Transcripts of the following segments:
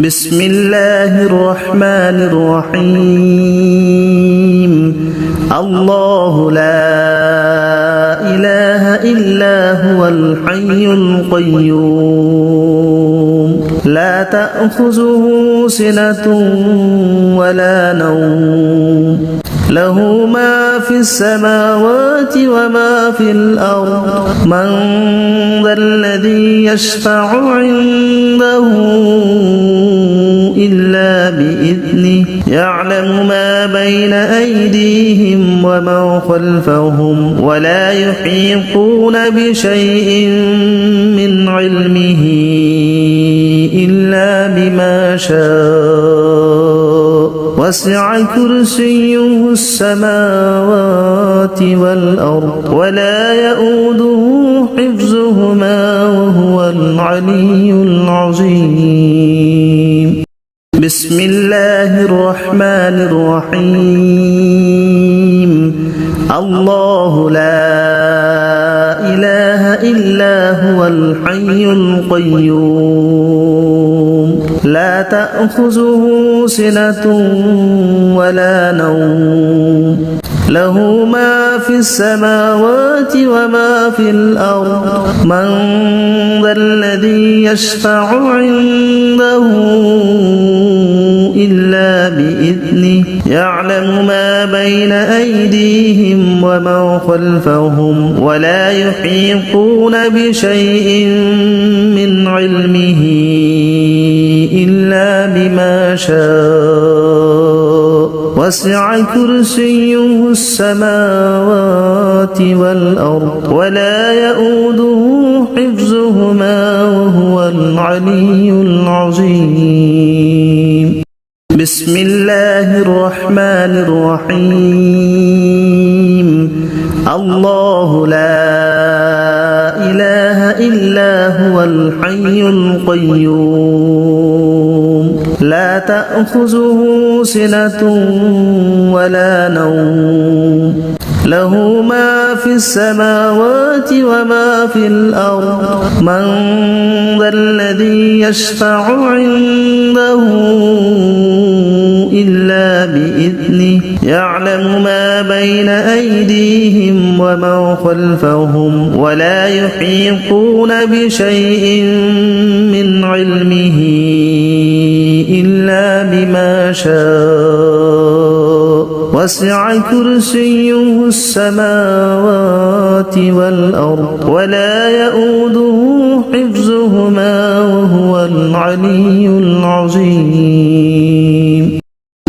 بسم الله الرحمن الرحيم الله لا إله إلا هو الحي القيوم لا تأخذه سنة ولا نوم له ما في السماوات وما في الأرض من ذا الذي يشفع عنده إلا بإذنه يعلم ما بين أيديهم وما خلفهم ولا يحيطون بشيء من علمه إلا بما شاء وسع كرسيه السماوات والأرض ولا يؤوده حفظهما وهو العلي العظيم بسم الله الرحمن الرحيم الله لا إله إلا هو الحي القيوم لا تأخذه سنة ولا نوم له ما في السماوات وما في الأرض من ذا الذي يشفع عنده إلا بإذنه يعلم ما بين أيديهم وما خلفهم ولا يحيطون بشيء من علمه إلا بما شاء وسع كرسيه السماوات والأرض ولا يؤوده حفظهما وهو العلي العظيم بسم الله الرحمن الرحيم الله لا إله إلا هو الحي القيوم لا تأخذه سنة ولا نوم له ما في السماوات وما في الأرض من ذا الذي يشفع عنده إلا بإذنه يعلم ما بين أيديهم وما خلفهم ولا يحيطون بشيء من علمه إلا بما شاء وسع كرسيه السماوات والأرض ولا يؤوده حفظهما وهو العلي العظيم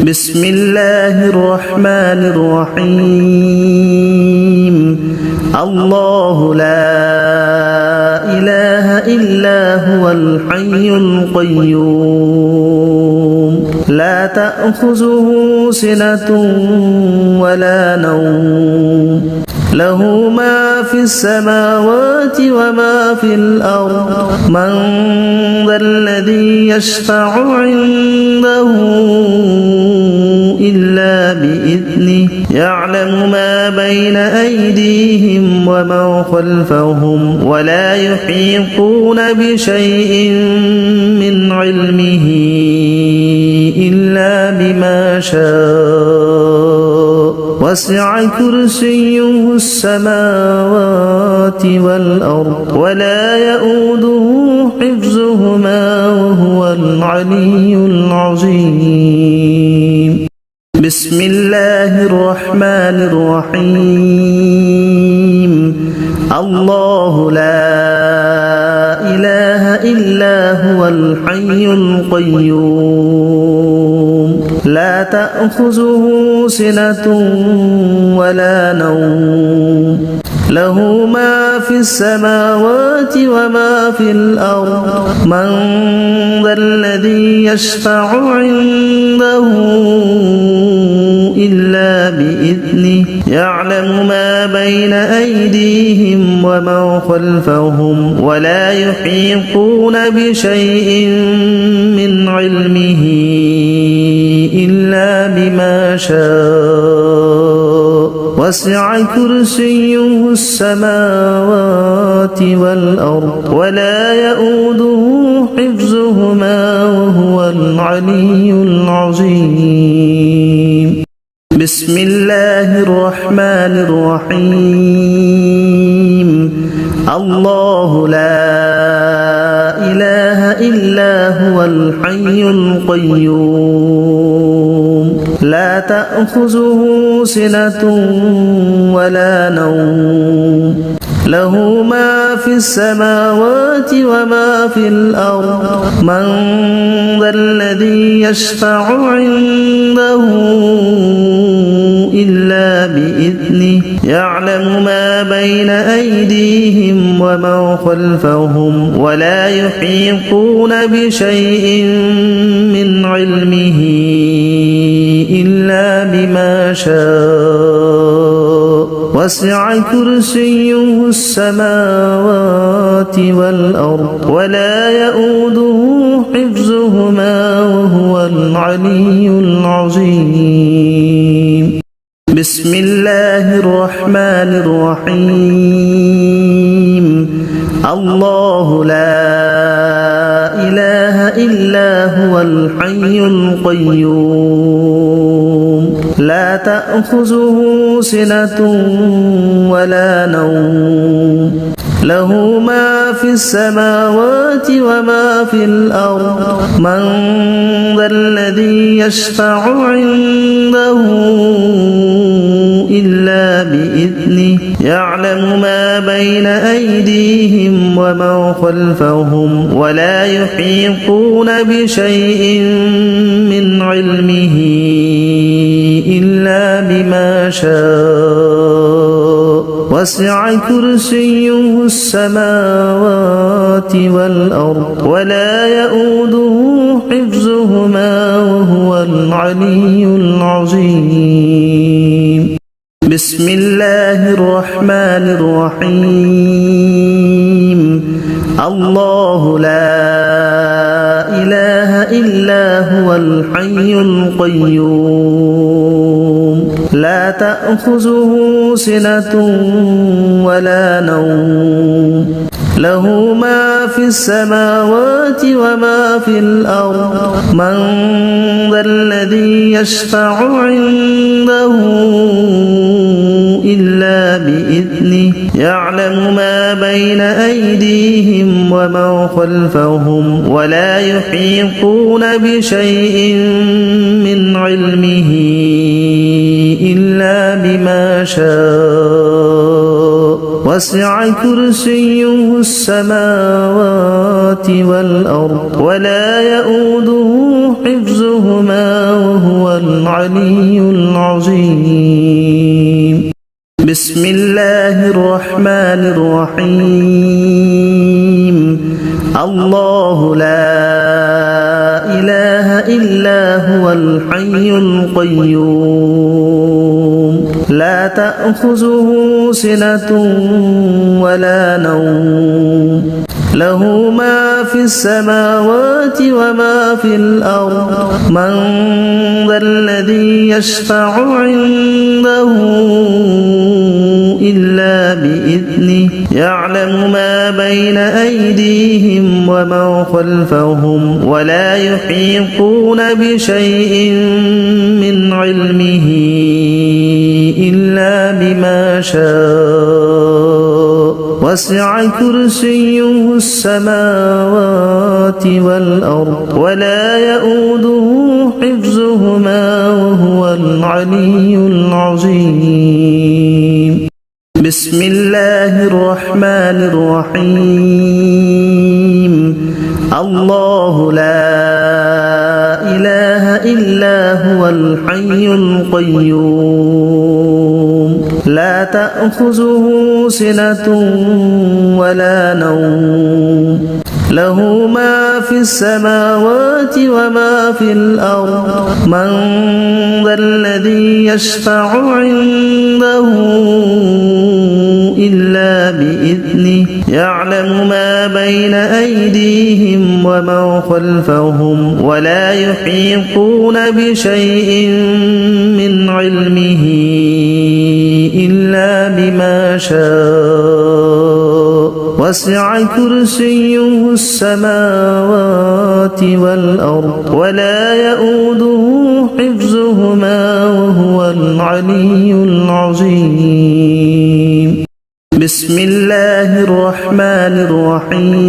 بسم الله الرحمن الرحيم الله لا إله إلا هو الحي القيوم لا تأخذه سنة ولا نوم له ما في السماوات وما في الأرض من ذا الذي يشفع عنده إلا بإذنه يعلم ما بين أيديهم وما خلفهم ولا يحيطون بشيء من علمه إلا بما شاء وسع كرسيه السماوات والأرض ولا يؤوده حفظهما وهو العلي العظيم بسم الله الرحمن الرحيم الله لا إله إلا هو الحي القيوم لا تأخذه سنة ولا نوم له ما في السماوات وما في الأرض من ذا الذي يشفع عنده إلا بإذنه يعلم ما بين أيديهم وما خلفهم ولا يحيطون بشيء من علمه إلا بما شاء وسع كرسيه السماوات والأرض ولا يؤوده حفظهما وهو العلي العظيم بسم الله الرحمن الرحيم الله لا إله إلا هو الحي القيوم لا تأخذه سنة ولا نوم له ما في السماوات وما في الأرض من ذا الذي يشفع عنده إلا بإذنه يعلم ما بين أيديهم وما خلفهم ولا يحيطون بشيء من علمه إلا بما شاء وسع كرسيه السماوات والأرض ولا يؤوده حفظهما وهو العلي العظيم بسم الله الرحمن الرحيم الله لا إله إلا هو الحي القيوم لا تأخذه سنة ولا نوم له ما في السماوات وما في الأرض من ذا الذي يشفع عنده إلا بإذنه يعلم ما بين أيديهم وما خلفهم ولا يحيطون بشيء من علمه إلا بما شاء وسع كرسيه السماوات والأرض ولا يؤوده حفظهما وهو العلي العظيم بسم الله الرحمن الرحيم الله لا إله إلا هو الحي القيوم لا تأخذه سنة ولا نوم له ما في السماوات وما في الأرض من ذا الذي يشفع عنده إلا بإذنه يعلم ما بين أيديهم وما خلفهم ولا يحيطون بشيء من علمه إلا بما شاء وسع كرسيه السماوات والأرض ولا يؤوده حفظهما وهو العلي العظيم بسم الله الرحمن الرحيم الله لا إله إلا هو الحي القيوم لا تأخذه سنة ولا نوم له ما في السماوات وما في الأرض من ذا الذي يشفع عنده إلا بإذنه يعلم ما بين أيديهم وما خلفهم ولا يحيطون بشيء من علمه إلا بما شاء وسع كرسيه السماوات والأرض ولا يؤوده حفظهما وهو العلي العظيم بسم الله الرحمن الرحيم الله لا إله إلا هو الحي القيوم لا تأخذه سنة ولا نوم له ما في السماوات وما في الأرض من ذا الذي يشفع عنده إلا بإذنه يعلم ما بين أيديهم وما خلفهم ولا يحيطون بشيء من علمه إلا بما شاء وسع كرسيه السماوات والأرض ولا يؤوده حفظهما وهو العلي العظيم بسم الله الرحمن الرحيم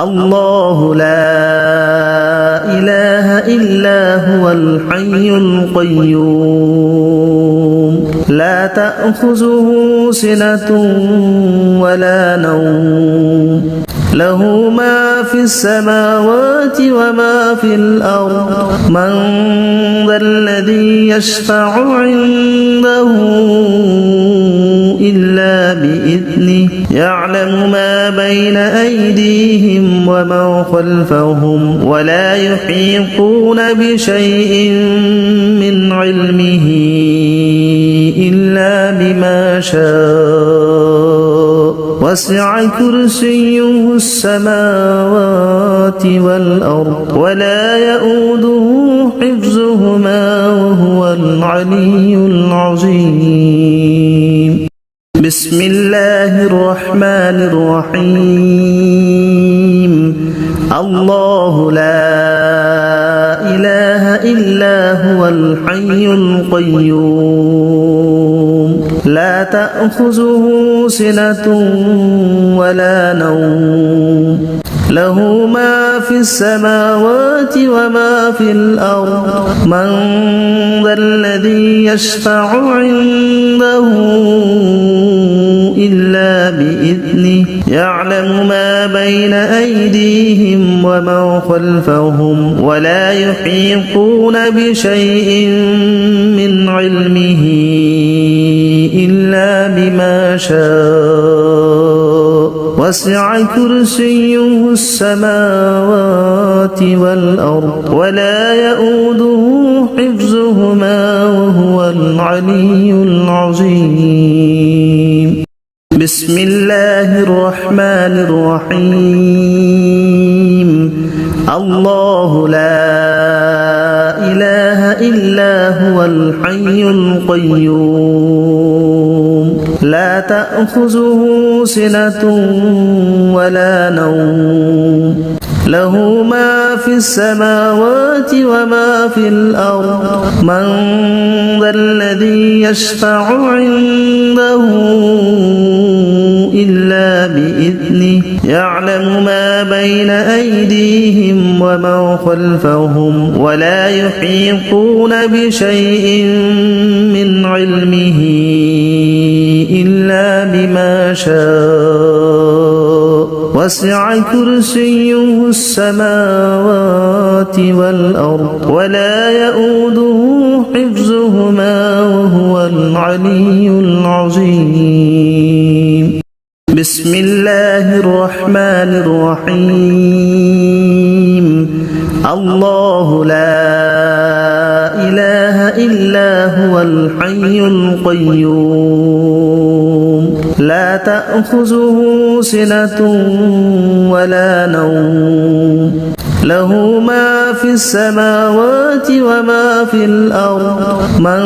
الله لا إله إلا هو الحي القيوم لا تأخذه سنة ولا نوم له ما في السماوات وما في الأرض من ذا الذي يشفع عنده إلا بإذنه يعلم ما بين أيديهم وما خلفهم ولا يحيطون بشيء من علمه إلا بما شاء وسع كرسيه السماوات والأرض ولا يؤوده حفظهما وهو العلي العظيم بسم الله الرحمن الرحيم الله لا إله إلا هو الحي القيوم لا تأخذه سنة ولا نوم له ما في السماوات وما في الأرض من ذا الذي يشفع عنده إلا بإذنه يعلم ما بين أيديهم وما خلفهم ولا يحيطون بشيء من علمه إلا بما شاء وسع كرسيه السماوات والأرض ولا يؤوده حفظهما وهو العلي العظيم بسم الله الرحمن الرحيم الله لا إله إلا هو الحي القيوم لا تأخذه سنة ولا نوم له ما في السماوات وما في الأرض من ذا الذي يشفع عنده إلا بإذنه يعلم ما بين أيديهم وما خلفهم ولا يحيطون بشيء من علمه إلا بما شاء وسع كرسيه السماوات والأرض ولا يؤوده حفظهما وهو العلي العظيم بسم الله الرحمن الرحيم الله لا إله إلا هو الحي القيوم لا تأخذه سنة ولا نوم له ما في السماوات وما في الأرض من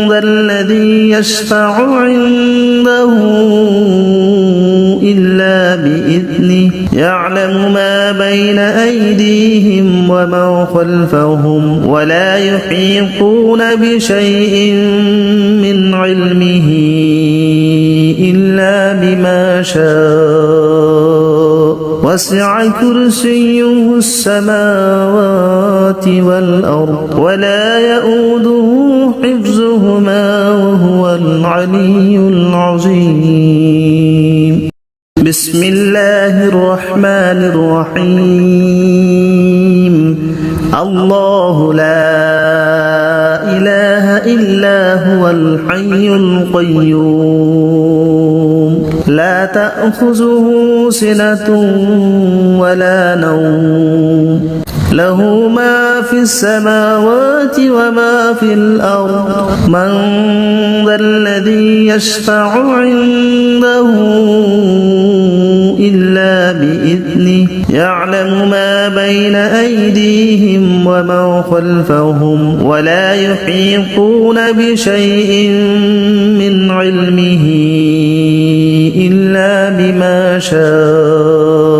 ذا الذي يشفع عنده إلا بإذنه يعلم ما بين أيديهم وما خلفهم ولا يحيطون بشيء من علمه إلا بما شاء وسع كرسيه السماوات والأرض ولا يؤوده حفظهما وهو العلي العظيم بسم الله الرحمن الرحيم الله لا إله إلا هو الحي القيوم لا تأخذه سنة ولا نوم له ما في السماوات وما في الأرض من ذا الذي يشفع عنده إلا بإذنه يعلم ما بين أيديهم وما خلفهم ولا يحيطون بشيء من علمه بما شاء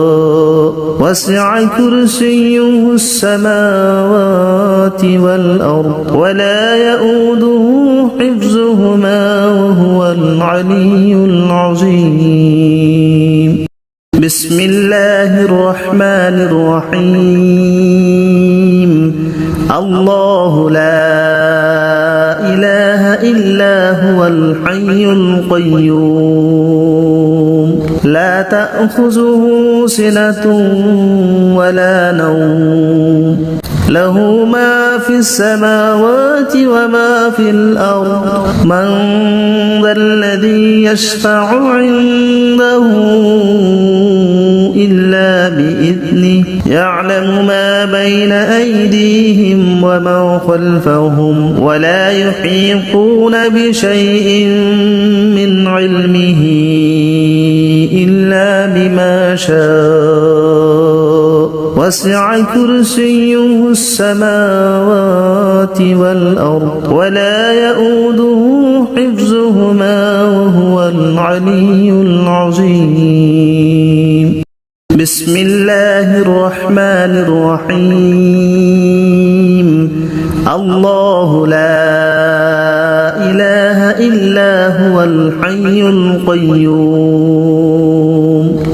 وسع كرسيه السماوات والأرض ولا يؤوده حفظهما وهو العلي العظيم بسم الله الرحمن الرحيم الله لا إله إلا هو الحي القيوم لا تأخذه سنة ولا نوم له ما في السماوات وما في الأرض من ذا الذي يشفع عنده إلا بإذنه يعلم ما بين أيديهم وما خلفهم ولا يحيطون بشيء من علمه إلا بما شاء وسع كرسيه السماوات والأرض ولا يؤوده حفظهما وهو العلي العظيم بسم الله الرحمن الرحيم الله لا إله إلا هو الحي القيوم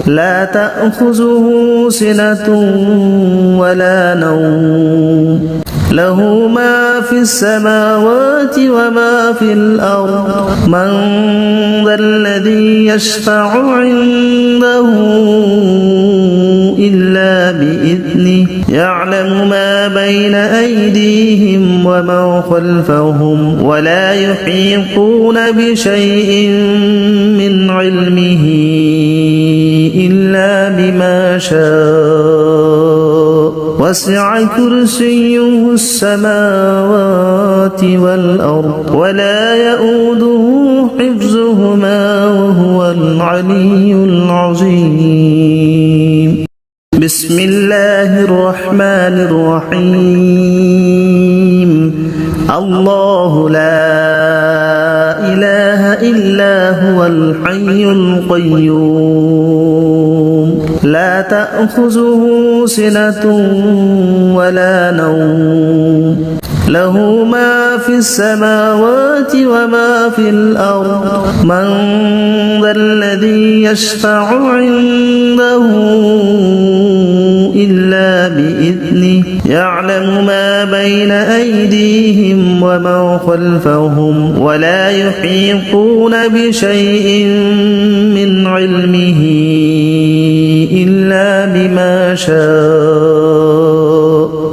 لا تأخذه سنة ولا نوم له ما في السماوات وما في الأرض من ذا الذي يشفع عنده إلا بإذنه يعلم ما بين أيديهم وما خلفهم ولا يحيطون بشيء من علمه إلا بما شاء وسع كرسيه السماوات والأرض ولا يؤوده حفظهما وهو العلي العظيم بسم الله الرحمن الرحيم الله لا إله إلا هو الحي القيوم لا تأخذه سنة ولا نوم له ما في السماوات وما في الأرض من ذا الذي يشفع عنده إلا بإذنه يعلم ما بين أيديهم وما خلفهم ولا يحيطون بشيء من علمه إلا بما شاء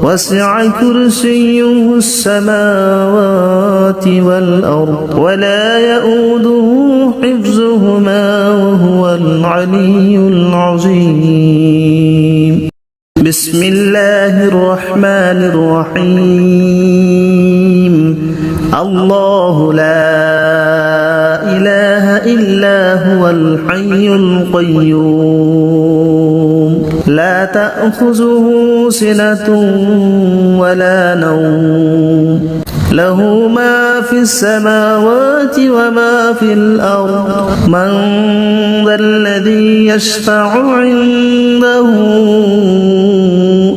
وسع كرسيه السماوات والأرض ولا يؤوده حفظهما وهو العلي العظيم بسم الله الرحمن الرحيم الله لا إله إلا هو الحي القيوم لا تأخذه سنة ولا نوم له ما في السماوات وما في الأرض من ذا الذي يشفع عنده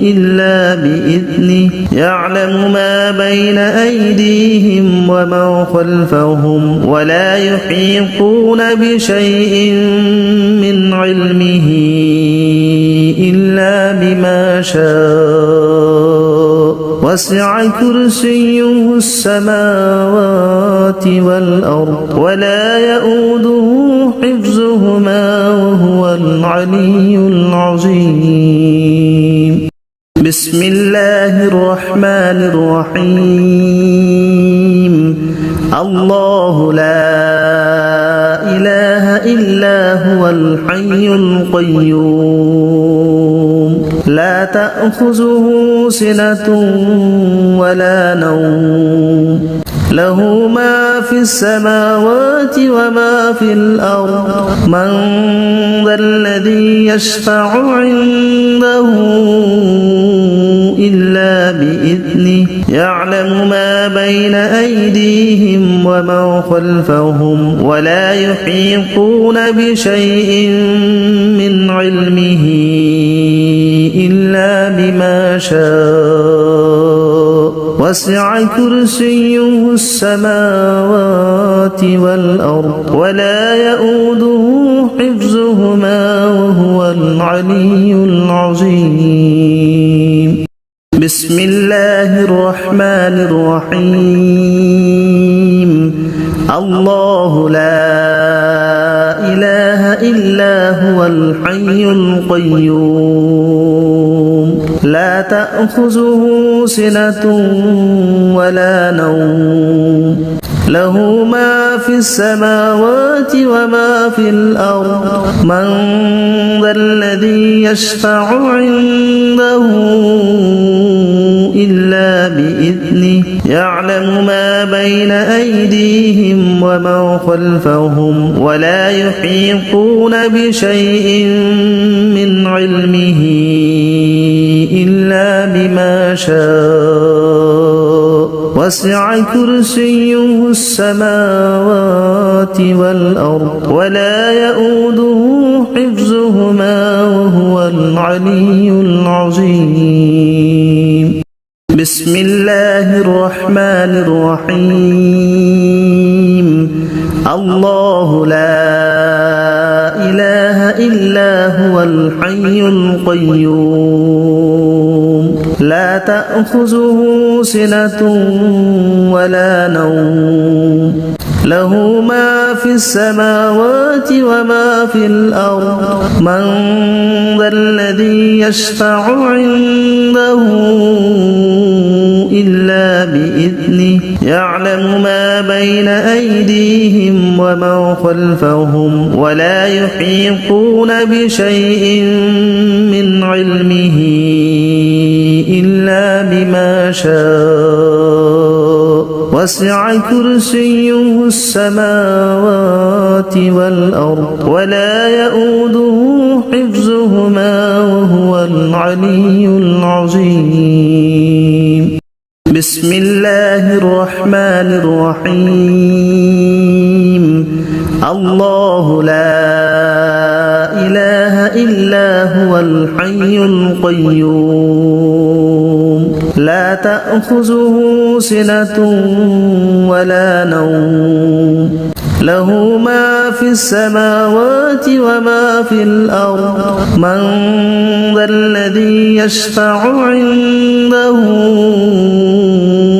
إلا بإذنه يعلم ما بين أيديهم وما خلفهم ولا يحيطون بشيء من علمه إلا بما شاء وسع كرسيه السماوات والأرض ولا يؤوده حفظهما وهو العلي العظيم بسم الله الرحمن الرحيم الله لا إله إلا هو الحي القيوم لا تأخذه سنة ولا نوم له ما في السماوات وما في الأرض من ذا الذي يشفع عنده إلا بإذنه بإذنه يعلم ما بين أيديهم وما خلفهم ولا يحيطون بشيء من علمه إلا بما شاء وسع كرسيه السماوات والأرض ولا يؤوده حفظهما وهو العلي العظيم بسم الله الرحمن الرحيم الله لا إله إلا هو الحي القيوم لا تأخذه سنة ولا نوم له ما في السماوات وما في الأرض من ذا الذي يشفع عنده إلا بإذنه يعلم ما بين أيديهم وما خلفهم ولا يحيطون بشيء من علمه إلا بما شاء وسع كرسيه السماوات والأرض ولا يؤوده حفظهما وهو العلي العظيم بسم الله الرحمن الرحيم الله لا إله إلا هو الحي القيوم لا تأخذه سنة ولا نوم له ما في السماوات وما في الأرض من ذا الذي يشفع عنده إلا بإذنه يعلم ما بين أيديهم وما خلفهم ولا يحيطون بشيء من علمه إلا بما شاء وسع كرسيه السماوات والأرض ولا يؤوده حفظهما وهو العلي العظيم بسم الله الرحمن الرحيم الله لا إله إلا هو الحي القيوم لا تأخذه سنة ولا نوم له ما في السماوات وما في الأرض من ذا الذي يشفع عنده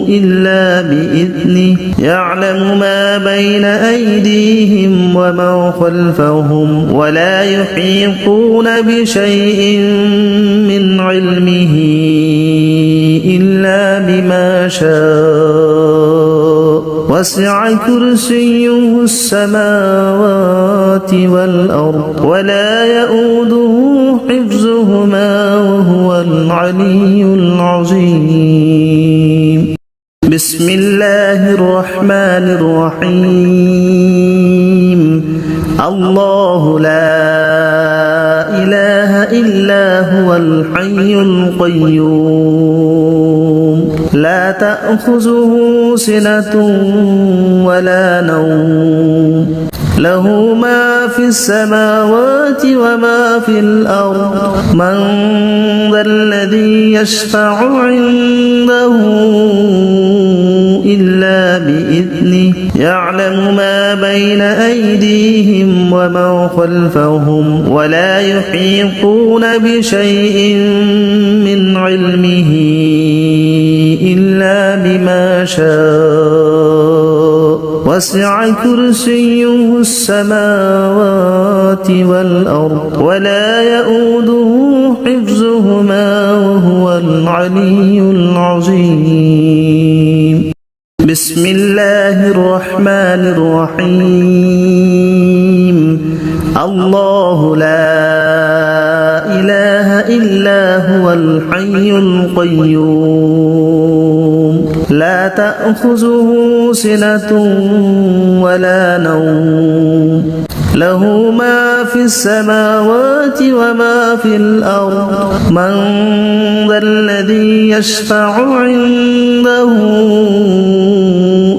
إلا بإذنه يعلم ما بين أيديهم وما خلفهم ولا يحيطون بشيء من علمه إلا بما شاء وسع كرسيه السماوات والأرض ولا يؤوده حفظهما وهو العلي العظيم بسم الله الرحمن الرحيم الله لا إله إلا هو الحي القيوم لا تأخذه سنة ولا نوم له ما في السماوات وما في الأرض من ذا الذي يشفع عنده إلا بإذنه يعلم ما بين أيديهم وما خلفهم ولا يحيطون بشيء من علمه إلا بما شاء وسع كرسيه السماوات والأرض ولا يؤوده حفظهما وهو العلي العظيم بسم الله الرحمن الرحيم الله لا إله إلا هو الحي القيوم لا تأخذه سنة ولا نوم له ما في السماوات وما في الأرض من ذا الذي يشفع عنده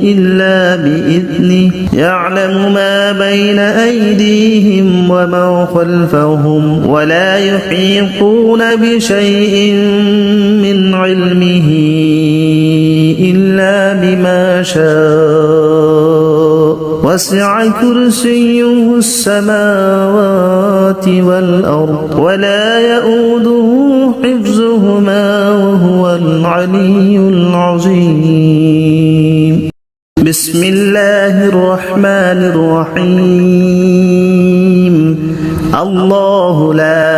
إلا بإذنه يعلم ما بين أيديهم وما خلفهم ولا يحيطون بشيء من علمه إلا بما شاء وسع كرسيه السماوات والأرض ولا يؤوده حفظهما وهو العلي العظيم بسم الله الرحمن الرحيم الله لا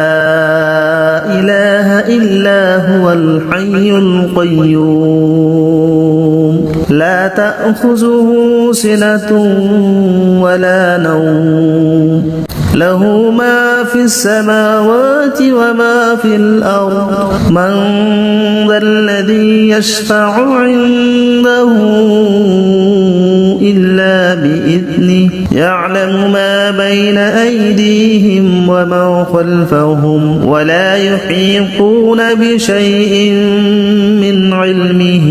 إله إلا هو الحي القيوم لا تأخذه سنة ولا نوم له ما في السماوات وما في الأرض من ذا الذي يشفع عنده إلا بإذنه يعلم ما بين أيديهم وما خلفهم ولا يحيطون بشيء من علمه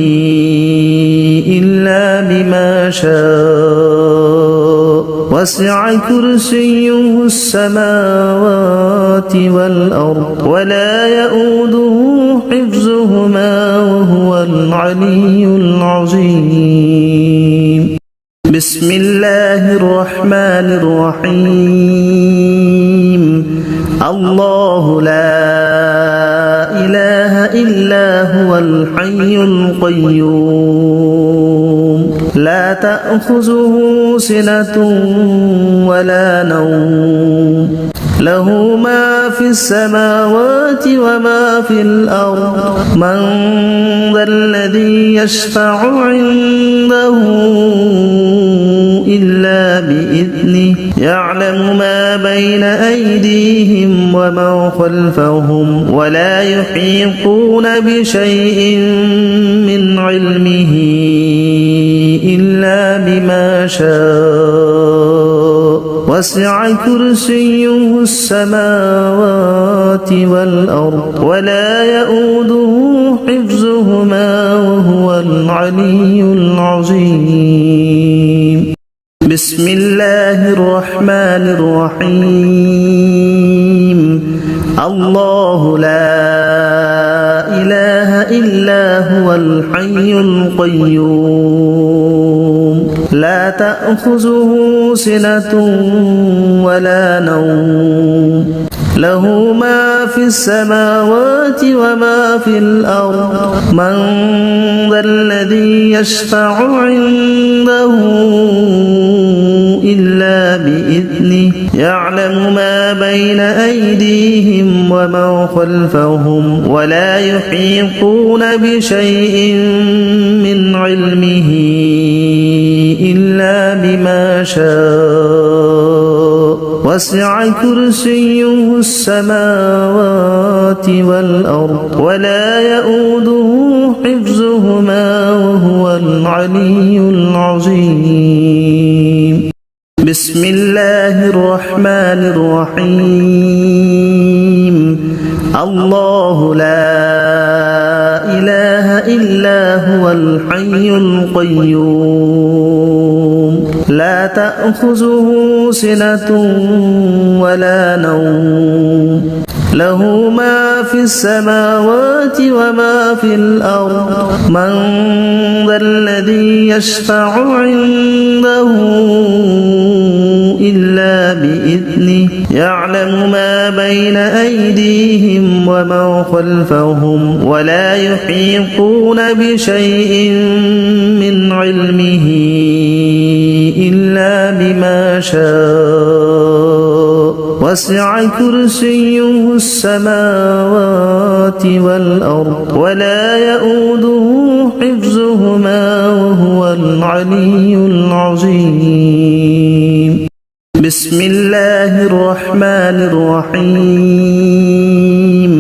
إلا بما شاء وسع كرسيه السماوات والأرض ولا يؤوده حفظهما وهو العلي العظيم بسم الله الرحمن الرحيم الله لا إله إلا هو الحي القيوم لا تأخذه سنة ولا نوم له ما في السماوات وما في الأرض من ذا الذي يشفع عنده إلا بإذنه يعلم ما بين أيديهم وما خلفهم ولا يحيطون بشيء من علمه إلا بما شاء وسع كرسيه السماوات والأرض ولا يؤوده حفظهما وهو العلي العظيم بسم الله الرحمن الرحيم الله لا إله إلا هو الحي القيوم لا تأخذه سنة ولا نوم له ما في السماوات وما في الأرض من ذا الذي يشفع عنده إلا بإذنه يعلم ما بين أيديهم وما خلفهم ولا يحيطون بشيء من علمه إلا بما شاء وسع كرسيه السماوات والأرض ولا يؤوده حفظهما وهو العلي العظيم بسم الله الرحمن الرحيم الله لا إله إلا هو الحي القيوم لا تأخذه سنة ولا نوم له ما في السماوات وما في الأرض من ذا الذي يشفع عنده إلا بإذنه يعلم ما بين أيديهم وما خلفهم ولا يحيطون بشيء من علمه إلا بما شاء وسع كرسيه السماوات والأرض ولا يؤوده حفظهما وهو العلي العظيم بسم الله الرحمن الرحيم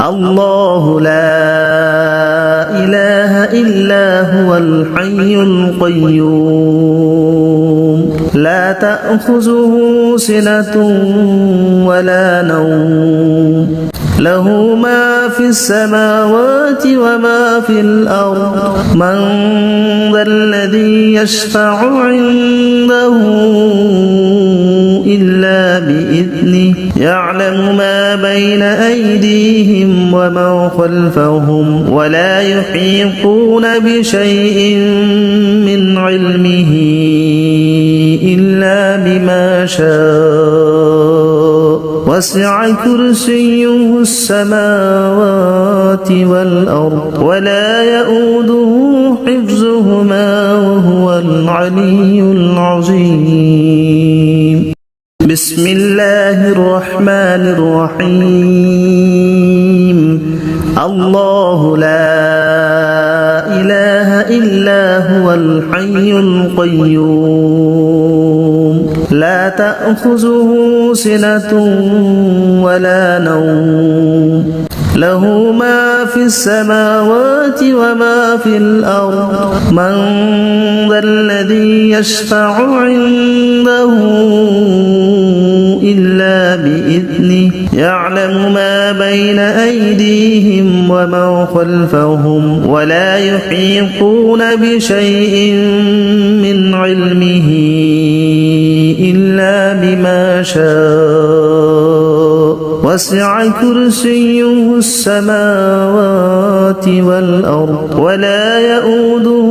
الله لا إله إلا هو الحي القيوم لا تأخذه سنة ولا نوم له ما في السماوات وما في الأرض من ذا الذي يشفع عنده إلا بإذنه يعلم ما بين أيديهم وما خلفهم ولا يحيطون بشيء من علمه إلا بما شاء وسع كرسيه السماوات والأرض ولا يؤوده حفظهما وهو العلي العظيم بسم الله الرحمن الرحيم الله لا إله إلا هو الحي القيوم لا تأخذه سنة ولا نوم له ما في السماوات وما في الأرض من ذا الذي يشفع عنده إلا بإذنه يعلم ما بين أيديهم وما خلفهم ولا يحيطون بشيء من علمه إلا بما شاء وسع كرسيه السماوات والأرض ولا يؤوده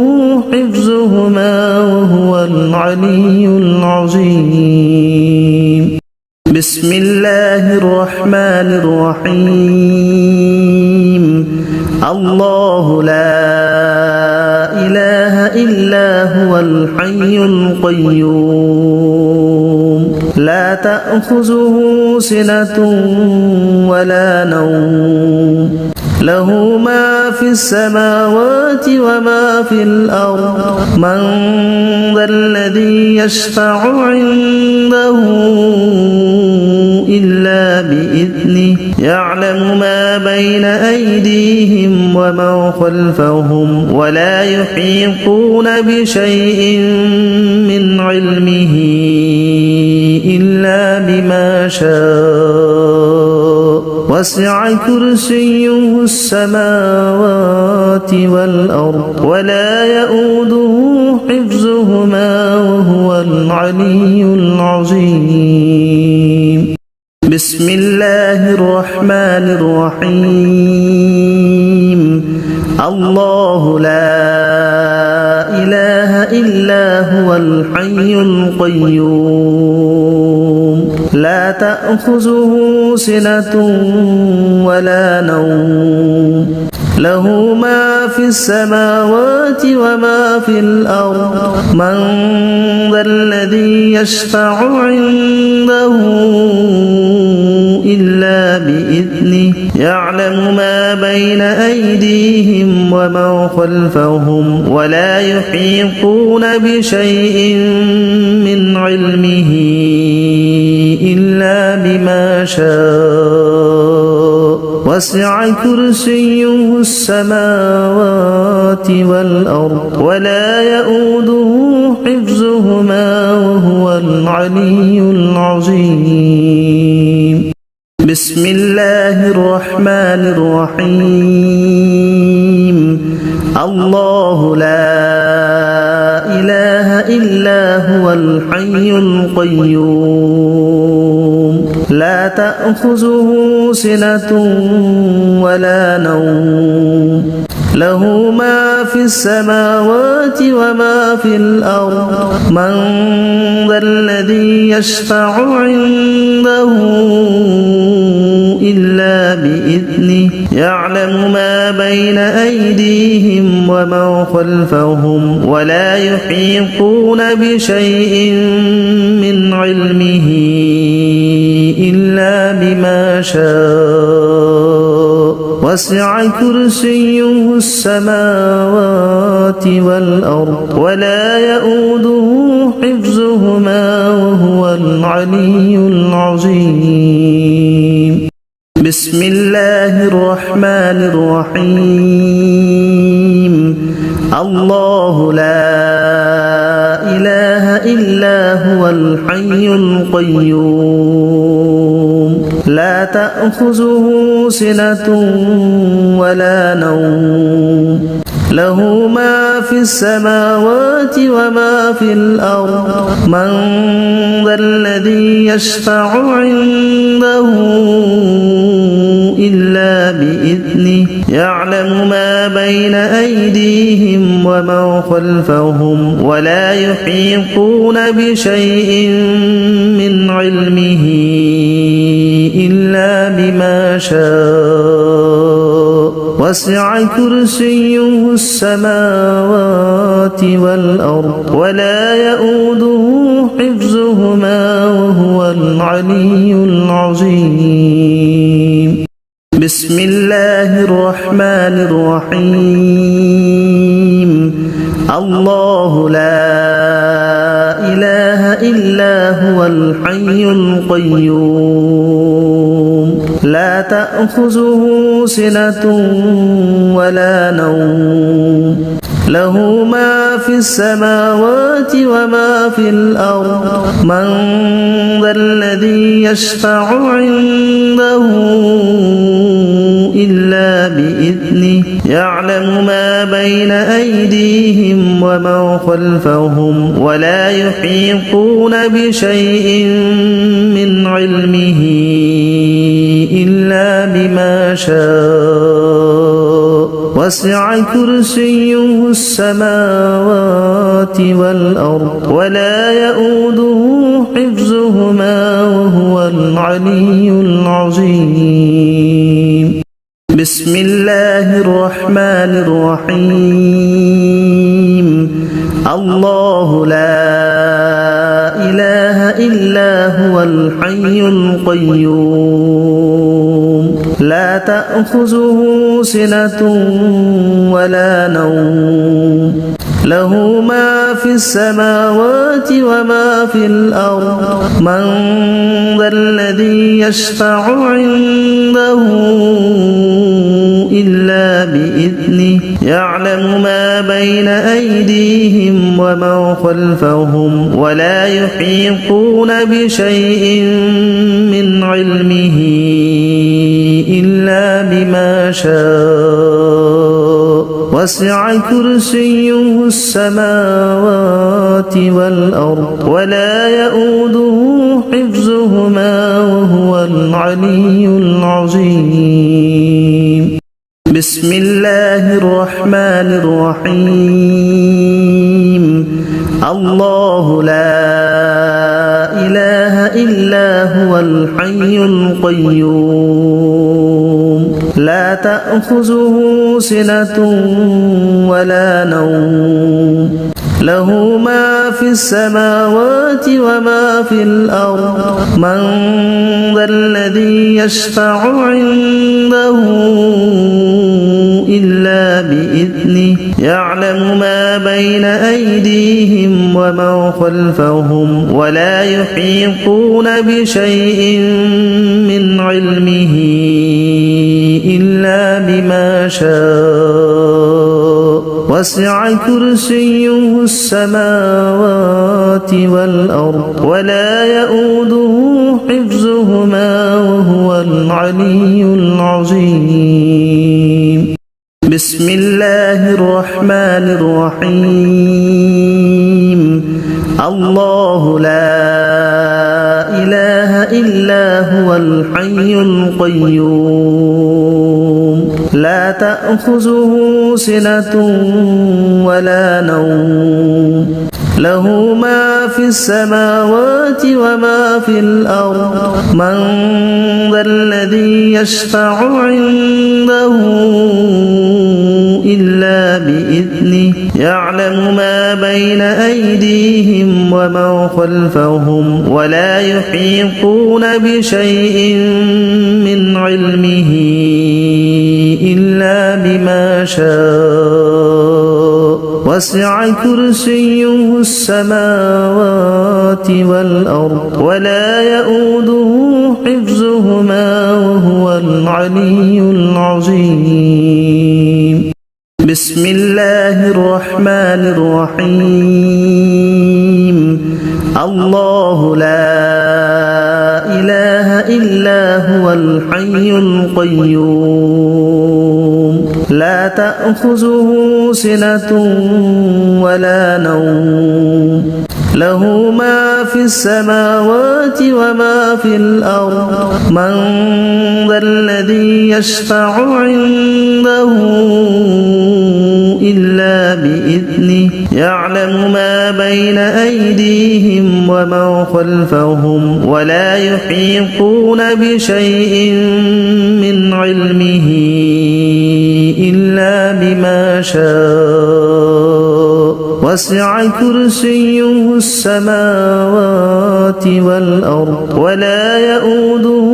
حفظهما وهو العلي العظيم بسم الله الرحمن الرحيم الله لا إله إلا هو الحي القيوم لا تأخذه سنة ولا نوم له ما في السماوات وما في الأرض من ذا الذي يشفع عنده إلا بإذنه يعلم ما بين أيديهم وما خلفهم ولا يحيطون بشيء من علمه إلا بما شاء وسع كرسيه السماوات والأرض ولا يؤوده حفظهما وهو العلي العظيم بسم الله الرحمن الرحيم الله لا إله إلا هو الحي القيوم لا تأخذه سنة ولا نوم له ما في السماوات وما في الأرض من ذا الذي يشفع عنده إلا بإذنه يعلم ما بين أيديهم وما خلفهم ولا يحيطون بشيء من علمه إلا بما شاء وسع كرسيه السماوات والأرض ولا يؤوده حفظهما وهو العلي العظيم بسم الله الرحمن الرحيم الله لا إله إلا هو الحي القيوم لا تأخذه سنة ولا نوم له ما في السماوات وما في الأرض من ذا الذي يشفع عنده إلا بإذنه يعلم ما بين أيديهم وما خلفهم ولا يحيطون بشيء من علمه إلا بما شاء وسع كرسيه السماوات والأرض ولا يؤوده حفظهما وهو العلي العظيم بسم الله الرحمن الرحيم الله لا إله إلا هو الحي القيوم لا تأخذه سنة ولا نوم له ما في السماوات وما في الأرض من ذا الذي يشفع عنده إلا بإذنه يعلم ما بين أيديهم وما خلفهم ولا يحيطون بشيء من علمه إلا بما شاء وسع كرسيه السماوات والأرض ولا يؤوده حفظهما وهو العلي العظيم بسم الله الرحمن الرحيم الله لا إله إلا هو الحي القيوم لا تأخذه سنة ولا نوم له ما في السماوات وما في الأرض من ذا الذي يشفع عنده إلا بإذنه يعلم ما بين أيديهم وما خلفهم ولا يحيطون بشيء من علمه إلا بما شاء وسع كرسيه السماوات والأرض ولا يؤوده حفظهما وهو العلي العظيم بسم الله الرحمن الرحيم الله لا إله إلا هو الحي القيوم لا تأخذه سنة ولا نوم له ما في السماوات وما في الأرض من ذا الذي يشفع عنده إلا بإذنه يعلم ما بين أيديهم وما خلفهم ولا يحيطون بشيء من علمه إلا بما شاء وسع كرسيه السماوات والأرض ولا يؤوده حفظهما وهو العلي العظيم بسم الله الرحمن الرحيم الله لا إله إلا هو الحي القيوم لا تأخذه سنة ولا نوم له ما في السماوات وما في الأرض من ذا الذي يشفع عنده إلا بإذنه يعلم ما بين أيديهم وما خلفهم ولا يحيطون بشيء من علمه إلا بما شاء وسع كرسيه السماوات والأرض ولا يؤوده حفظهما وهو العلي العظيم بسم الله الرحمن الرحيم الله لا إله إلا هو الحي القيوم لا تأخذه سنة ولا نوم له ما في السماوات وما في الأرض من ذا الذي يشفع عنده إلا بإذنه يعلم ما بين أيديهم وما خلفهم ولا يحيطون بشيء من علمه إلا بما شاء وسع كرسيه السماوات والأرض ولا يؤوده حفظهما وهو العلي العظيم بسم الله الرحمن الرحيم الله لا إله إلا هو الحي القيوم لا تأخذه سنة ولا نوم له ما في السماوات وما في الأرض من ذا الذي يشفع عنده إلا بإذنه يعلم ما بين أيديهم وما خلفهم ولا يحيطون بشيء من علمه إلا بما شاء وسع كرسيه السماوات والأرض ولا يؤوده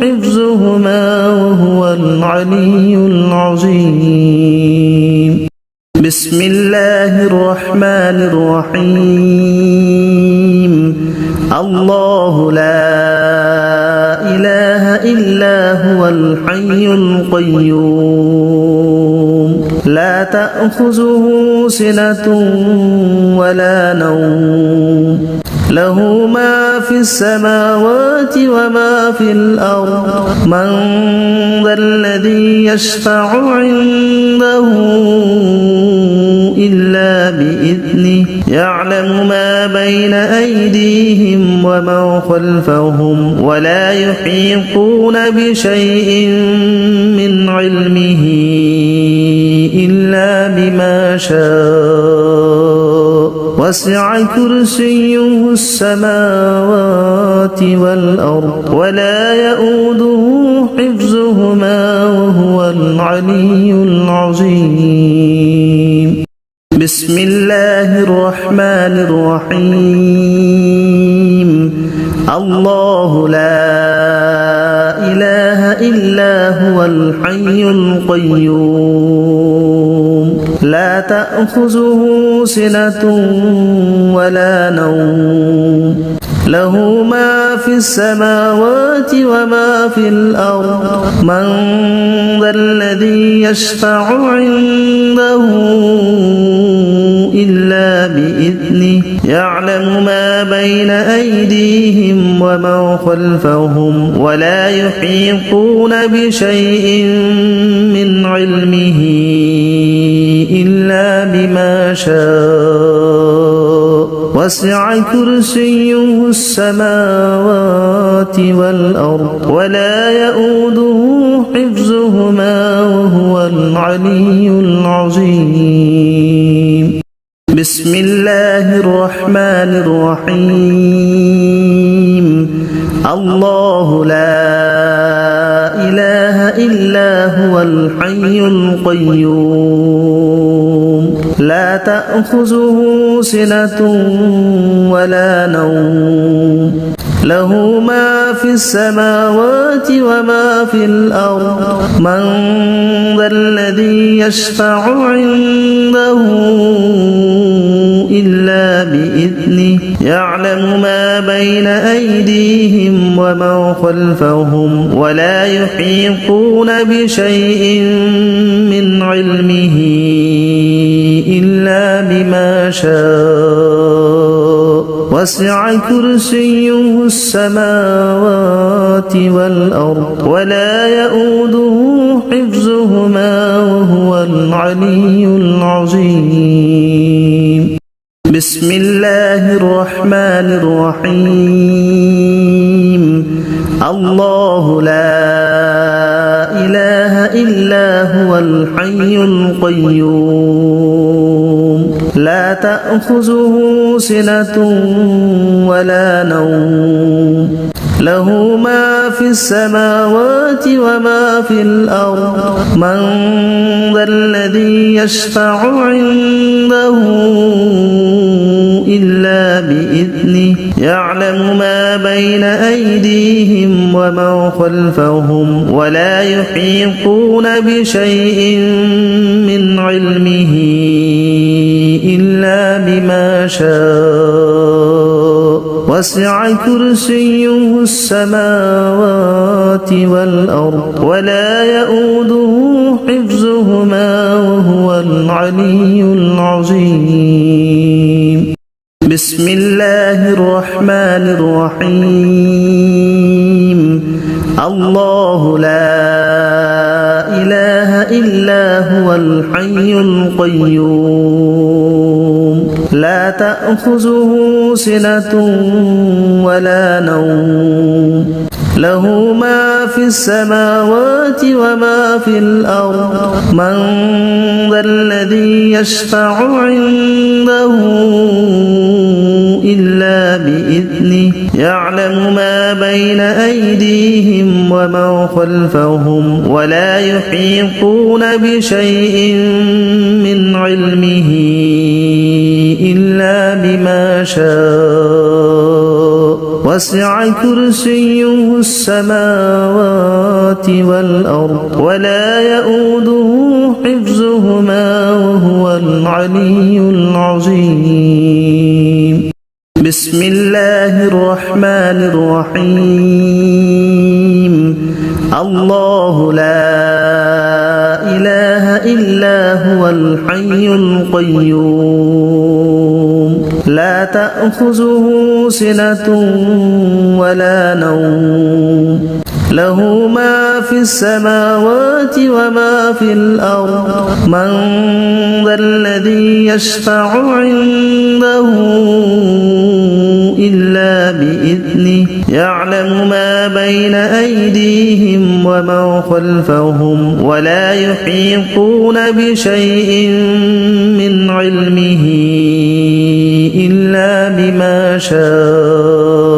حفظهما وهو العلي العظيم بسم الله الرحمن الرحيم الله لا إله إلا هو الحي القيوم لا تأخذه سنة ولا نوم له ما في السماوات وما في الأرض من ذا الذي يشفع عنده إلا بإذنه يعلم ما بين أيديهم وما خلفهم ولا يحيطون بشيء من علمه إلا بما شاء وسع كرسيه السماوات والأرض ولا يؤوده حفظهما وهو العلي العظيم بسم الله الرحمن الرحيم الله لا إله إلا هو الحي القيوم لا تأخذه سنة ولا نوم له ما في السماوات وما في الأرض من ذا الذي يشفع عنده إلا بإذنه يعلم ما بين أيديهم وما خلفهم ولا يحيطون بشيء من علمه إلا بما شاء وسع كرسيه السماوات والأرض ولا يؤوده حفظهما وهو العلي العظيم بسم الله الرحمن الرحيم الله لا إله إلا هو الحي القيوم لا تأخذه سنة ولا نوم له ما في السماوات وما في الأرض من ذا الذي يشفع عنده إلا بإذنه يعلم ما بين أيديهم وما خلفهم ولا يحيطون بشيء من علمه إلا بما شاء وسع كرسيه السماوات والأرض ولا يؤوده حفظهما وهو العلي العظيم بسم الله الرحمن الرحيم الله لا إله إلا هو الحي القيوم لا تأخذه سنة ولا نوم له ما في السماوات وما في الأرض من ذا الذي يشفع عنده إلا بإذنه يعلم ما بين أيديهم وما خلفهم ولا يحيطون بشيء من علمه إلا بما شاء وسع كرسيه السماوات والأرض ولا يؤوده حفظهما وهو العلي العظيم بسم الله الرحمن الرحيم الله لا إله إلا هو الحي القيوم لا تأخذه سنة ولا نوم له ما في السماوات وما في الأرض من ذا الذي يشفع عنده إلا بإذنه يعلم ما بين أيديهم وما خلفهم ولا يحيطون بشيء من علمه إلا بما شاء وسع كرسيه السماوات والأرض ولا يؤوده حفظهما وهو العلي العظيم بسم الله الرحمن الرحيم الله لا إله إلا هو الحي القيوم لا تأخذه سنة ولا نوم له ما في السماوات وما في الأرض من ذا الذي يشفع عنده إلا بإذنه يعلم ما بين أيديهم وما خلفهم ولا يحيطون بشيء من علمه إلا بما شاء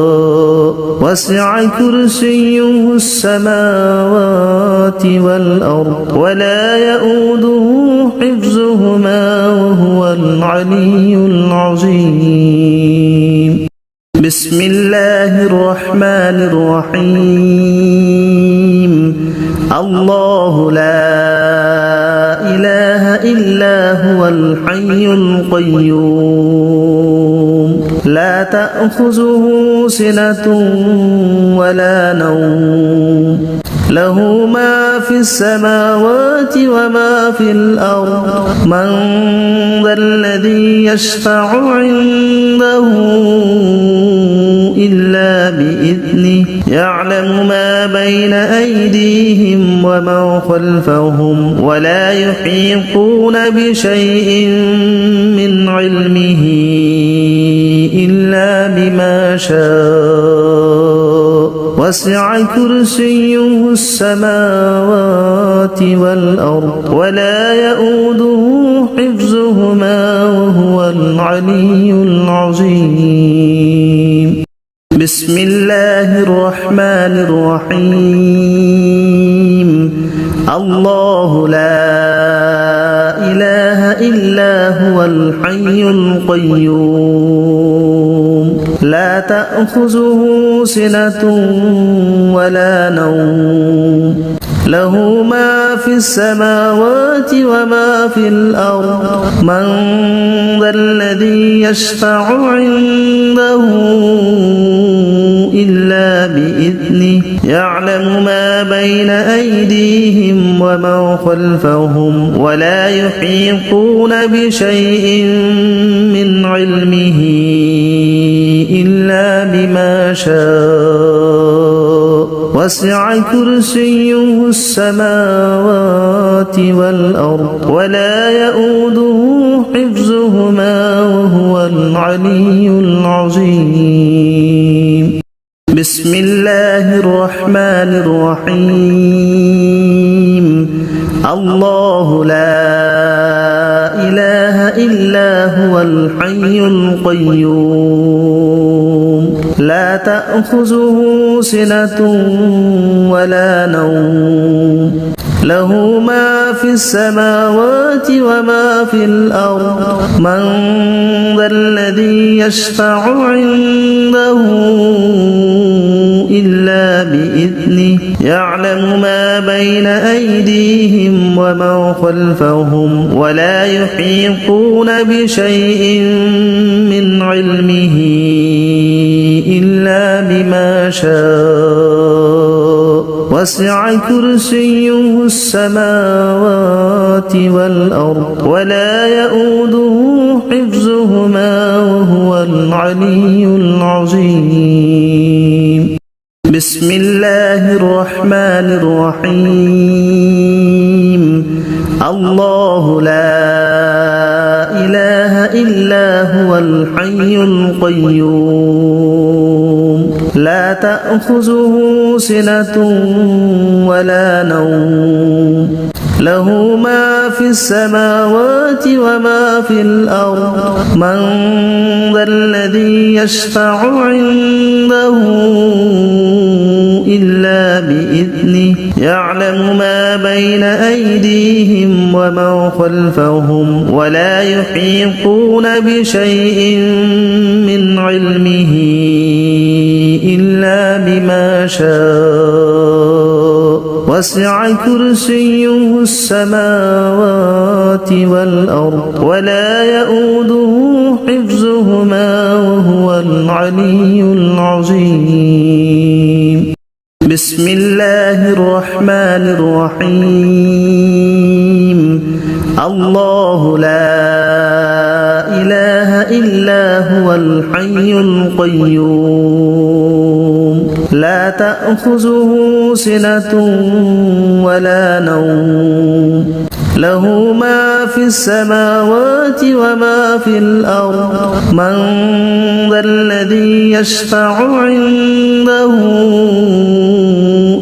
وسع كرسيه السماوات والأرض ولا يؤوده حفظهما وهو العلي العظيم بسم الله الرحمن الرحيم الله لا إله إلا هو الحي القيوم لا تأخذه سنة ولا نوم له ما في السماوات وما في الأرض من ذا الذي يشفع عنده إلا بإذنه يعلم ما بين أيديهم وما خلفهم ولا يحيطون بشيء من علمه إلا بما شاء وسع كرسيه السماوات والأرض ولا يؤوده حفظهما وهو العلي العظيم بسم الله الرحمن الرحيم الله لا إله إلا هو الحي القيوم لا تأخذه سنة ولا نوم له ما في السماوات وما في الأرض من ذا الذي يشفع عنده إلا بإذنه يعلم ما بين أيديهم وما خلفهم ولا يحيطون بشيء من علمه إلا بما شاء وسع كرسيه السماوات والأرض ولا يؤوده حفظهما وهو العلي العظيم بسم الله الرحمن الرحيم الله لا إله إلا هو الحي القيوم لا تأخذه سنة ولا نوم له ما في السماوات وما في الأرض من ذا الذي يشفع عنده إلا بإذنه يعلم ما بين أيديهم وما خلفهم ولا يحيطون بشيء من علمه إلا بما شاء وسع كرسيه السماوات والأرض ولا يؤوده حفظهما وهو العلي العظيم بسم الله الرحمن الرحيم الله لا إله إلا هو الحي القيوم لا تأخذه سنة ولا نوم له ما في السماوات وما في الأرض من ذا الذي يشفع عنده إلا بإذنه يعلم ما بين أيديهم وما خلفهم ولا يحيطون بشيء من علمه إلا بما شاء وسع كرسيه السماوات والأرض ولا يؤوده حفظهما وهو العلي العظيم بسم الله الرحمن الرحيم الله لا إله إلا هو الحي القيوم لا تأخذه سنة ولا نوم له ما في السماوات وما في الأرض من ذا الذي يشفع عنده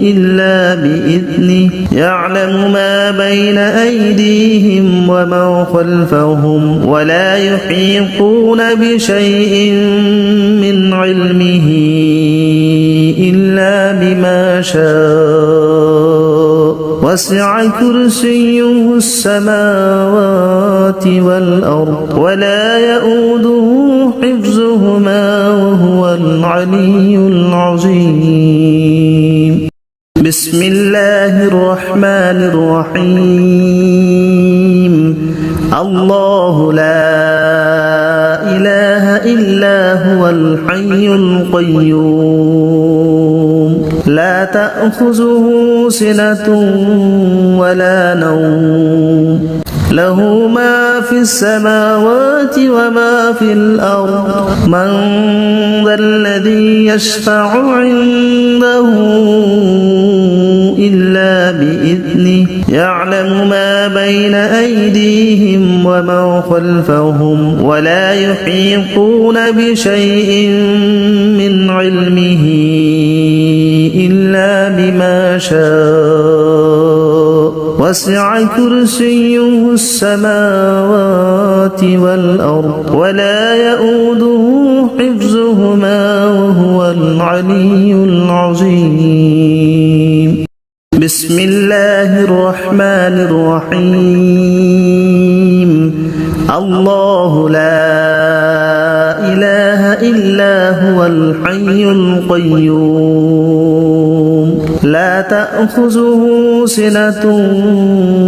إلا بإذنه يعلم ما بين أيديهم وما خلفهم ولا يحيطون بشيء من علمه إلا بما شاء وسع كرسيه السماوات والأرض ولا يؤوده حفظهما وهو العلي العظيم بسم الله الرحمن الرحيم الله لا إله إلا هو الحي القيوم لا تأخذه سنة ولا نوم له ما في السماوات وما في الأرض من ذا الذي يشفع عنده إلا بإذنه يعلم ما بين أيديهم وما خلفهم ولا يحيطون بشيء من علمه إلا بما شاء وسع كرسيه السماوات والأرض ولا يؤوده حفظهما وهو العلي العظيم بسم الله الرحمن الرحيم الله لا إله إلا هو الحي القيوم لا تأخذه سنة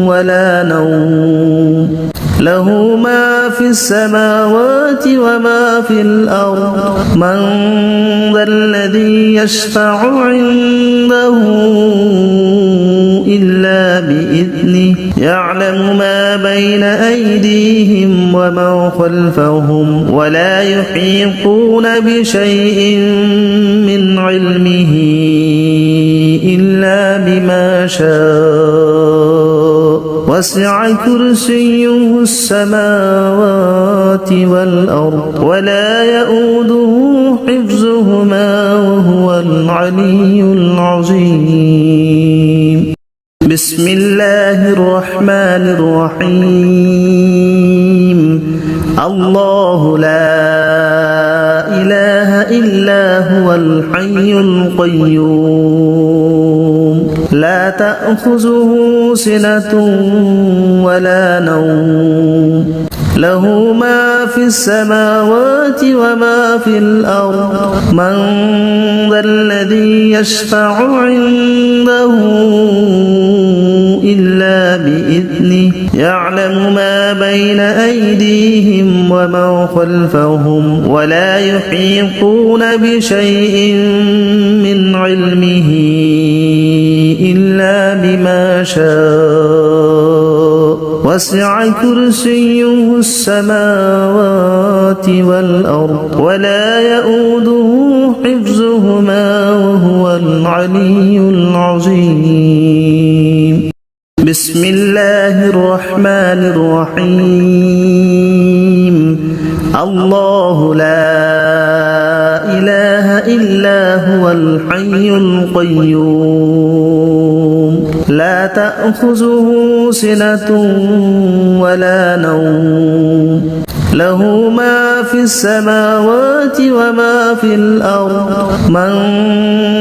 ولا نوم له ما في السماوات وما في الأرض من ذا الذي يشفع عنده إلا بإذنه يعلم ما بين أيديهم وما خلفهم ولا يحيطون بشيء من علمه إلا بما شاء وسع كرسيه السماوات والأرض ولا يؤوده حفظهما وهو العلي العظيم بسم الله الرحمن الرحيم الله لا إله إلا هو الحي القيوم لا تأخذه سنة ولا نوم له ما في السماوات وما في الأرض من ذا الذي يشفع عنده إلا بإذنه يعلم ما بين أيديهم وما خلفهم ولا يحيطون بشيء من علمه إلا بما شاء وسع كرسيه السماوات والأرض ولا يؤوده حفظهما وهو العلي العظيم بسم الله الرحمن الرحيم الله لا إله إلا هو الحي القيوم لا تأخذه سنة ولا نوم له ما في السماوات وما في الأرض من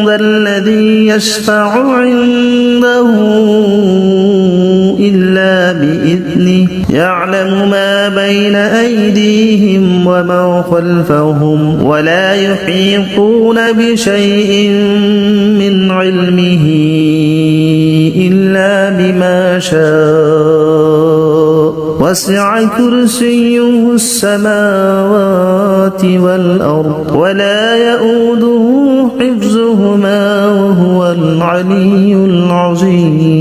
ذا الذي يشفع عنده إلا بإذنه يعلم ما بين أيديهم وما خلفهم ولا يحيطون بشيء من علمه إلا بما شاء وسع كرسيه السماوات والأرض ولا يؤوده حفظهما وهو العلي العظيم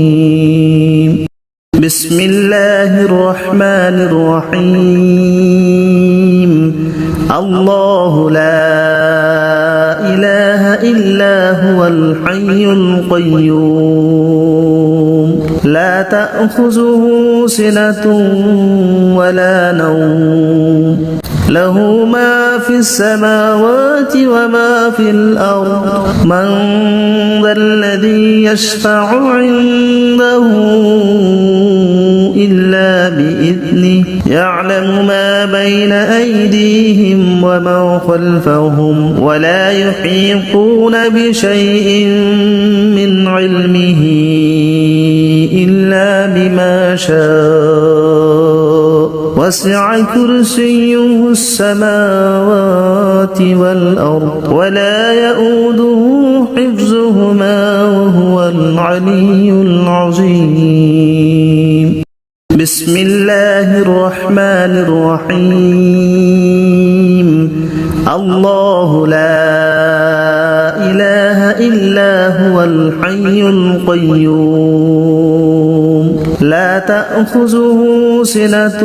بسم الله الرحمن الرحيم الله لا إله إلا هو الحي القيوم لا تأخذه سنة ولا نوم له ما في السماوات وما في الأرض من ذا الذي يشفع عنده إلا بإذنه يعلم ما بين أيديهم وما خلفهم ولا يحيطون بشيء من علمه إلا بما شاء وسع كرسيه السماوات والأرض ولا يؤوده حفظهما وهو العلي العظيم بسم الله الرحمن الرحيم الله لا إله إلا هو الحي القيوم لا تأخذه سنة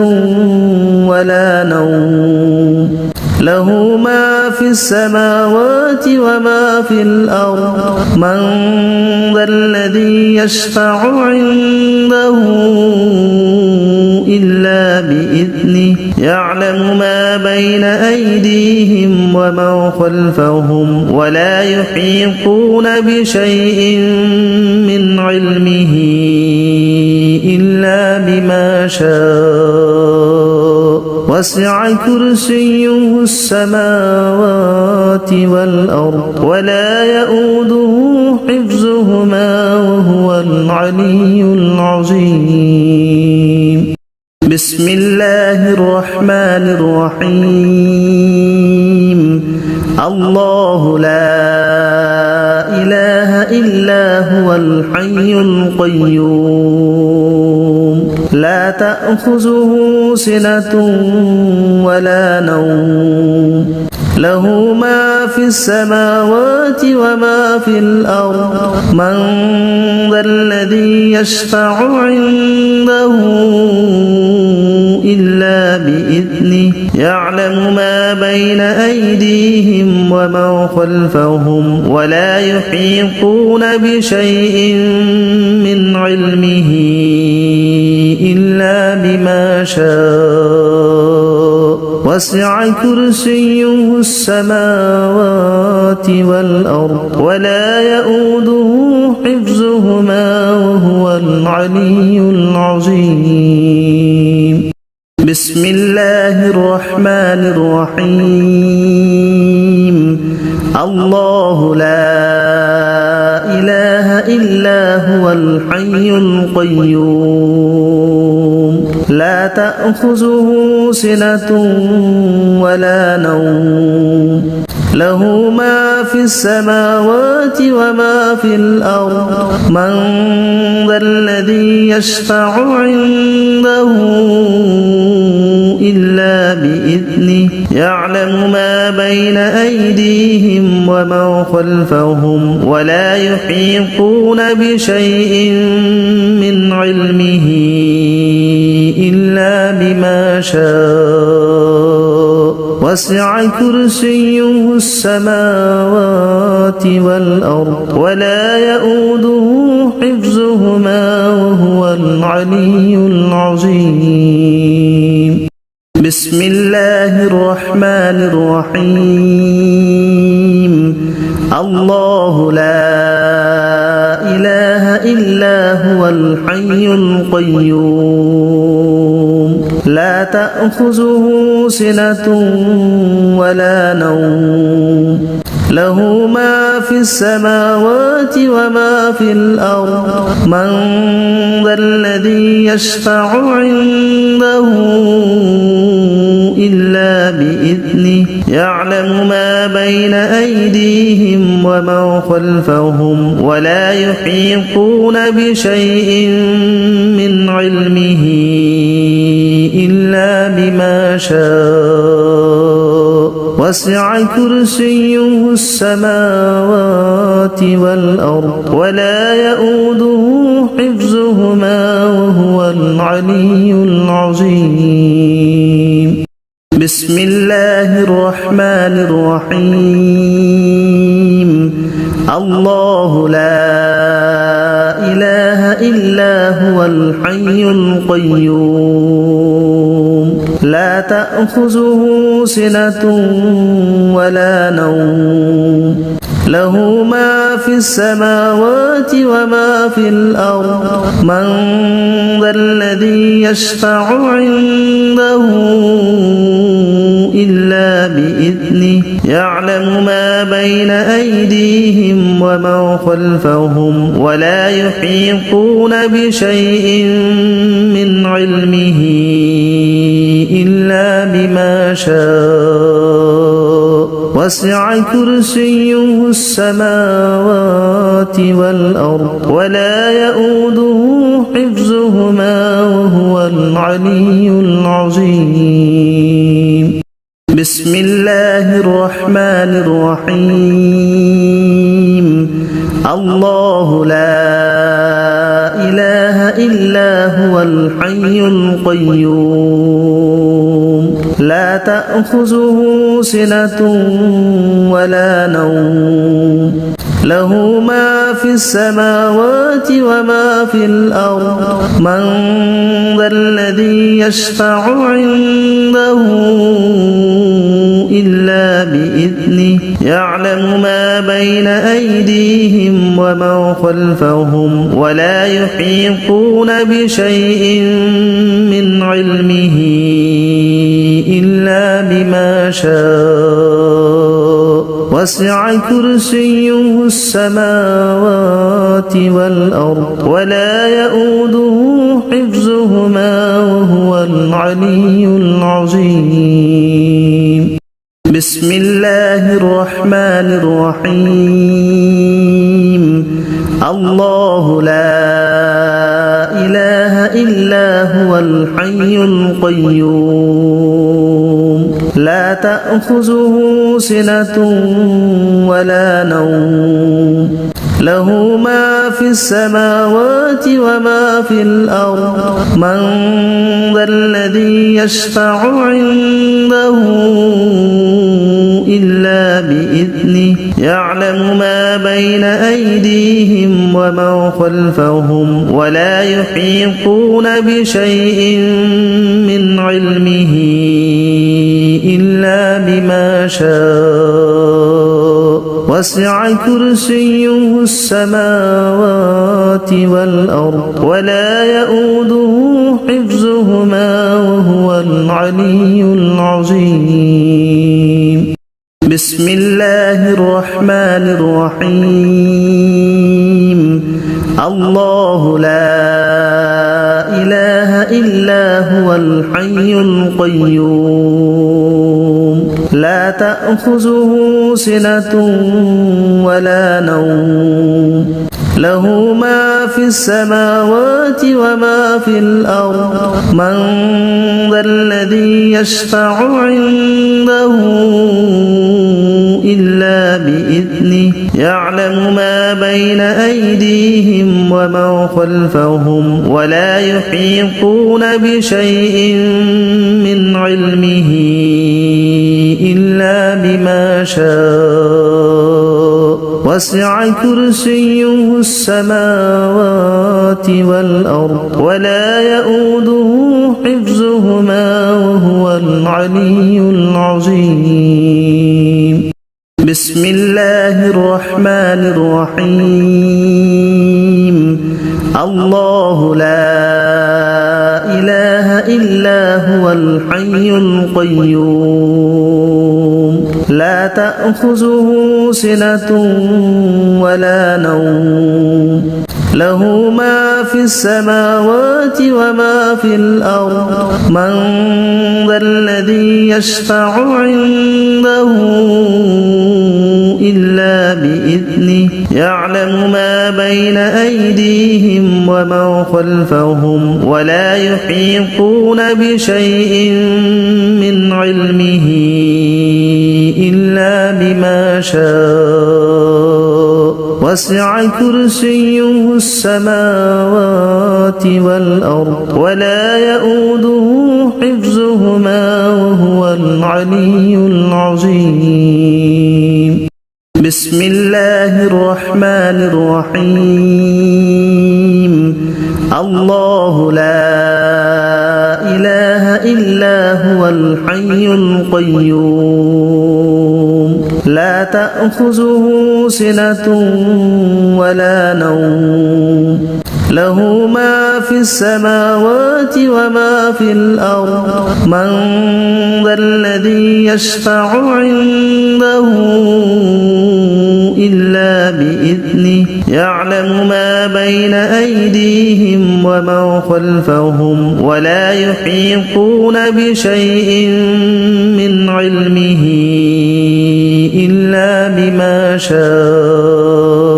ولا نوم له ما في السماوات وما في الأرض من ذا الذي يشفع عنده إلا بإذنه يعلم ما بين أيديهم وما خلفهم ولا يحيطون بشيء من علمه إلا بما شاء وسع كرسيه السماوات والأرض ولا يؤوده حفظهما وهو العلي العظيم بسم الله الرحمن الرحيم الله لا إله إلا هو الحي القيوم لا تأخذه سنة ولا نوم له ما في السماوات وما في الأرض من ذا الذي يشفع عنده إلا بإذنه يعلم ما بين أيديهم وما خلفهم ولا يحيطون بشيء من علمه إلا بما شاء وسع كرسيه السماوات والأرض ولا يؤوده حفظهما وهو العلي العظيم بسم الله الرحمن الرحيم الله لا إله إلا هو الحي القيوم لا تأخذه سنة ولا نوم له ما في السماوات وما في الأرض من ذا الذي يشفع عنده إلا بإذنه يعلم ما بين أيديهم وما خلفهم ولا يحيطون بشيء من علمه إلا بما شاء وسع كرسيه السماوات والأرض ولا يؤوده حفظهما وهو العلي العظيم بسم الله الرحمن الرحيم الله لا إله إلا هو الحي القيوم لا تأخذه سنة ولا نوم له ما في السماوات وما في الأرض من ذا الذي يشفع عنده إلا بإذنه يعلم ما بين أيديهم وما خلفهم ولا يحيطون بشيء من علمه إلا بما شاء وسع كرسيه السماوات والأرض ولا يؤوده حفظهما وهو العلي العظيم بسم الله الرحمن الرحيم الله لا إله إلا هو الحي القيوم لا تأخذه سنة ولا نوم له ما في السماوات وما في الأرض من ذا الذي يشفع عنده إلا بإذنه يعلم ما بين أيديهم وما خلفهم ولا يحيطون بشيء من علمه إلا بما شاء وسع كرسيه السماوات والأرض ولا يؤوده حفظهما وهو العلي العظيم بسم الله الرحمن الرحيم الله لا إله إلا هو الحي القيوم لا تأخذه سنة ولا نوم له ما في السماوات وما في الأرض من ذا الذي يشفع عنده إلا بإذنه يعلم ما بين أيديهم وما خلفهم ولا يحيطون بشيء من علمه إلا بما شاء وسع كرسيه السماوات والأرض ولا يؤوده حفظهما وهو العلي العظيم بسم الله الرحمن الرحيم الله لا إله إلا هو الحي القيوم لا تأخذه سنة ولا نوم له ما في السماوات وما في الأرض من ذا الذي يشفع عنده إلا بإذنه يعلم ما بين أيديهم وما خلفهم ولا يحيطون بشيء من علمه إلا بما شاء وسع كرسيه السماوات والأرض ولا يؤوده حفظهما وهو العلي العظيم بسم الله الرحمن الرحيم الله لا إله إلا هو الحي القيوم لا تأخذه سنة ولا نوم له ما في السماوات وما في الأرض من ذا الذي يشفع عنده إلا بإذنه يعلم ما بين أيديهم وما خلفهم ولا يحيطون بشيء من علمه إلا بما شاء وسع كرسيه السماوات والأرض ولا يؤوده حفظهما وهو العلي العظيم بسم الله الرحمن الرحيم الله لا إله إلا هو الحي القيوم لا تأخذه سنة ولا نوم له ما في السماوات وما في الأرض من ذا الذي يشفع عنده إلا بإذنه يعلم ما بين أيديهم وما خلفهم ولا يحيطون بشيء من علمه إلا بما شاء وسع كرسيه السماوات والأرض ولا يؤوده حفظهما وهو العلي العظيم بسم الله الرحمن الرحيم الله لا إله إلا هو الحي القيوم لا تأخذه سنة ولا نوم له ما في السماوات وما في الأرض من ذا الذي يشفع عنده إلا بإذنه يعلم ما بين أيديهم وما خلفهم ولا يحيطون بشيء من علمه إلا بما شاء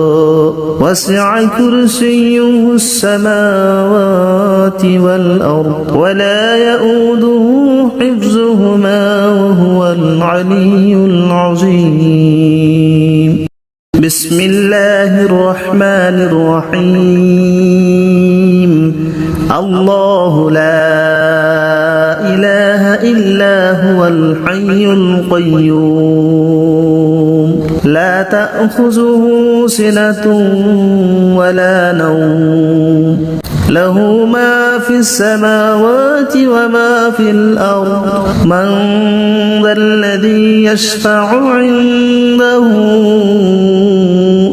وسع كرسيه السماوات والأرض ولا يؤوده حفظهما وهو العلي العظيم بسم الله الرحمن الرحيم الله لا إله إلا هو الحي القيوم لا تأخذه سنة ولا نوم له ما في السماوات وما في الأرض من ذا الذي يشفع عنده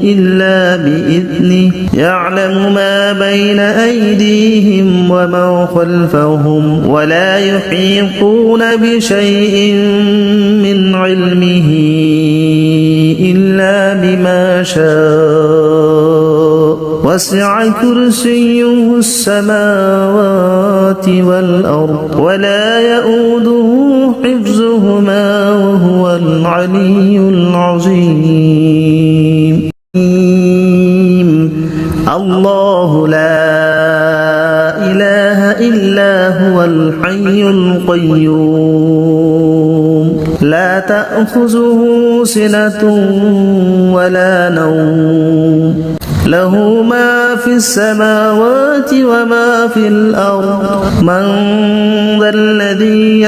إلا بإذنه يعلم ما بين أيديهم وما خلفهم ولا يحيطون بشيء من علمه إلا بما شاء وسع كرسيه السماوات والأرض ولا يؤوده حفظهما وهو العلي العظيم الله لا إله إلا هو الحي القيوم لا تأخذه سنة ولا نوم له ما في السماوات وما في الأرض من ذا الذي